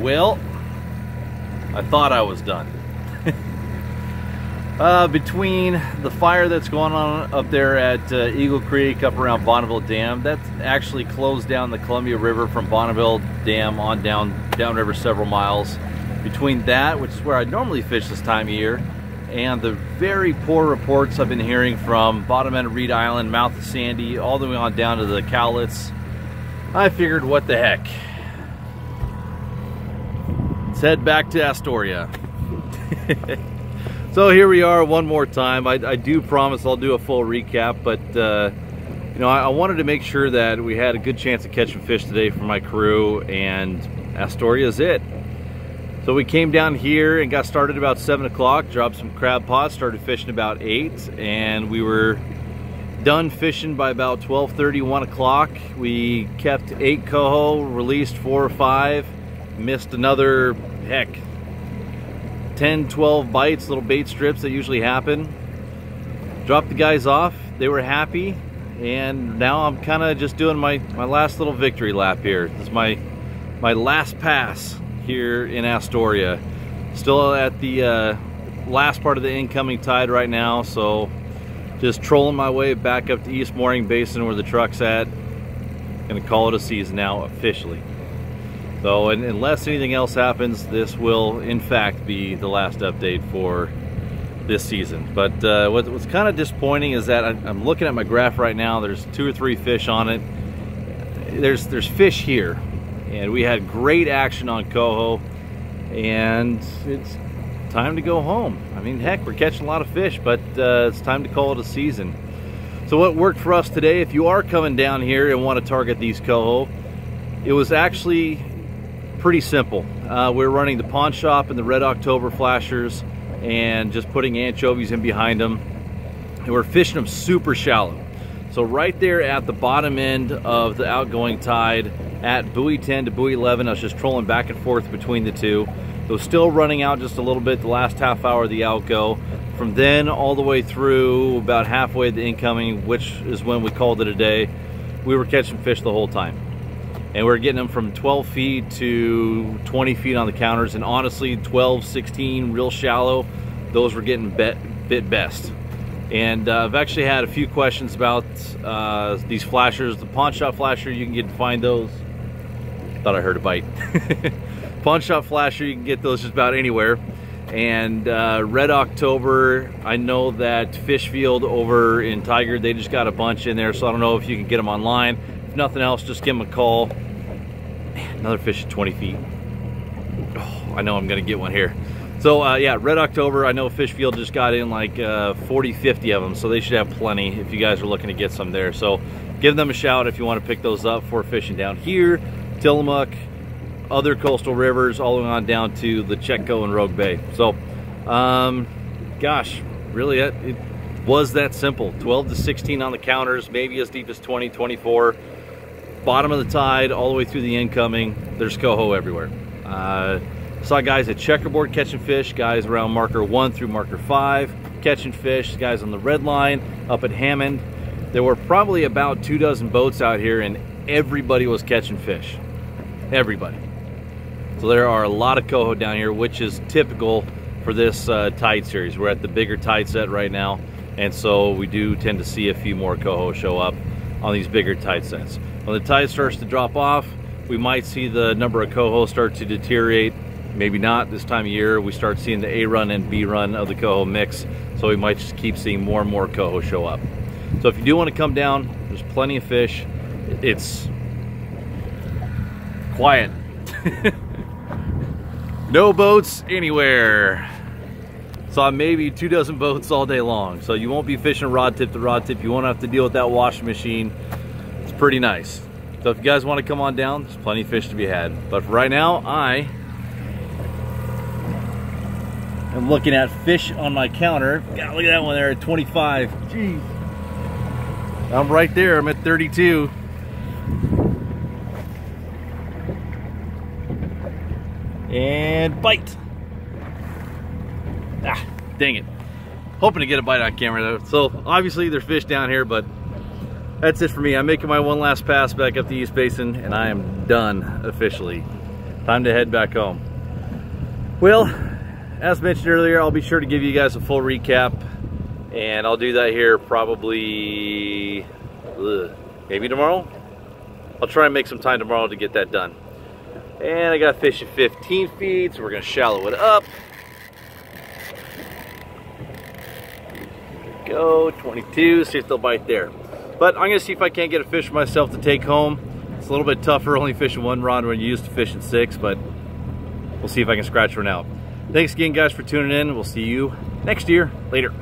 Well, I thought I was done. Between the fire that's going on up there at Eagle Creek up around Bonneville Dam, that's actually closed down the Columbia River from Bonneville Dam on downriver several miles. Between that, which is where I normally fish this time of year, and the very poor reports I've been hearing from bottom end of Reed Island, mouth of Sandy, all the way on down to the Cowlitz, I figured, what the heck. Let's head back to Astoria. So here we are one more time. I do promise I'll do a full recap, but you know, I wanted to make sure that we had a good chance of catching fish today for my crew, and Astoria is it. So we came down here and got started about 7 o'clock, dropped some crab pots, started fishing about 8, and we were done fishing by about 12:30, 1 o'clock. We kept 8 coho, released 4 or 5, missed another, heck, 10, 12 bites, little bait strips that usually happen. Dropped the guys off, they were happy, and now I'm kind of just doing my last little victory lap here. This is my last pass here in Astoria. Still at the last part of the incoming tide right now, so just trolling my way back up to East Mooring Basin where the truck's at. Gonna call it a season now officially. So unless anything else happens, this will in fact be the last update for this season. But what's kind of disappointing is that I'm looking at my graph right now. There's 2 or 3 fish on it. There's fish here, and we had great action on coho, and it's time to go home. I mean, heck, we're catching a lot of fish, but it's time to call it a season. So what worked for us today, if you are coming down here and want to target these coho, it was actually pretty simple. We're running the Pawn Shop and the Red October flashers and just putting anchovies in behind them, and we're fishing them super shallow. So right there at the bottom end of the outgoing tide at buoy 10 to buoy 11, I was just trolling back and forth between the two. It was still running out just a little bit the last half hour of the outgo. From then all the way through about halfway the incoming, which is when we called it a day, we were catching fish the whole time. And we're getting them from 12 feet to 20 feet on the counters, and honestly 12, 16 real shallow, those were getting bit best. And I've actually had a few questions about these flashers. The Pawn Shop flasher, you can find those. Thought I heard a bite. Pawn Shop flasher, you can get those just about anywhere. And Red October, I know that Fishfield over in Tiger, they just got a bunch in there, so I don't know if you can get them online. If nothing else, just give them a call. Man, another fish at 20 feet. Oh, I know I'm gonna get one here. So yeah, Red October, I know Fishfield just got in like 40, 50 of them, so they should have plenty if you guys are looking to get some there. So give them a shout if you want to pick those up for fishing down here, Tillamook, other coastal rivers, all the way on down to the Chetco and Rogue Bay. So, gosh, really, it was that simple. 12 to 16 on the counters, maybe as deep as 20, 24. Bottom of the tide, all the way through the incoming. There's coho everywhere. Saw guys at Checkerboard catching fish, guys around marker 1 through marker 5 catching fish, guys on the red line up at Hammond. There were probably about 24 boats out here, and everybody was catching fish. Everybody. So there are a lot of coho down here, which is typical for this tide series. We're at the bigger tide set right now, and so we do tend to see a few more coho show up on these bigger tide sets. When the tide starts to drop off, we might see the number of coho start to deteriorate. Maybe not this time of year. We start seeing the A run and B run of the coho mix, so we might just keep seeing more and more coho show up. So if you do want to come down, there's plenty of fish. It's quiet. No boats anywhere. Saw maybe 24 boats all day long. So you won't be fishing rod tip to rod tip. You won't have to deal with that washing machine. It's pretty nice. So if you guys want to come on down, there's plenty of fish to be had. But for right now, I am looking at fish on my counter. God, look at that one there at 25. Jeez. I'm right there. I'm at 32. And bite. Ah, dang it. Hoping to get a bite on camera though. So obviously there's fish down here, but that's it for me. I'm making my one last pass back up the East Basin, and I am done officially. time to head back home. Well, as mentioned earlier, I'll be sure to give you guys a full recap, and I'll do that here probably maybe tomorrow. I'll try and make some time tomorrow to get that done. And I got fish at 15 feet, so we're gonna shallow it up. There we go, 22, see if they'll bite there. But I'm gonna see if I can't get a fish for myself to take home. It's a little bit tougher only fishing one rod when you're used to fishing 6, but we'll see if I can scratch one out. Thanks again, guys, for tuning in. We'll see you next year. Later.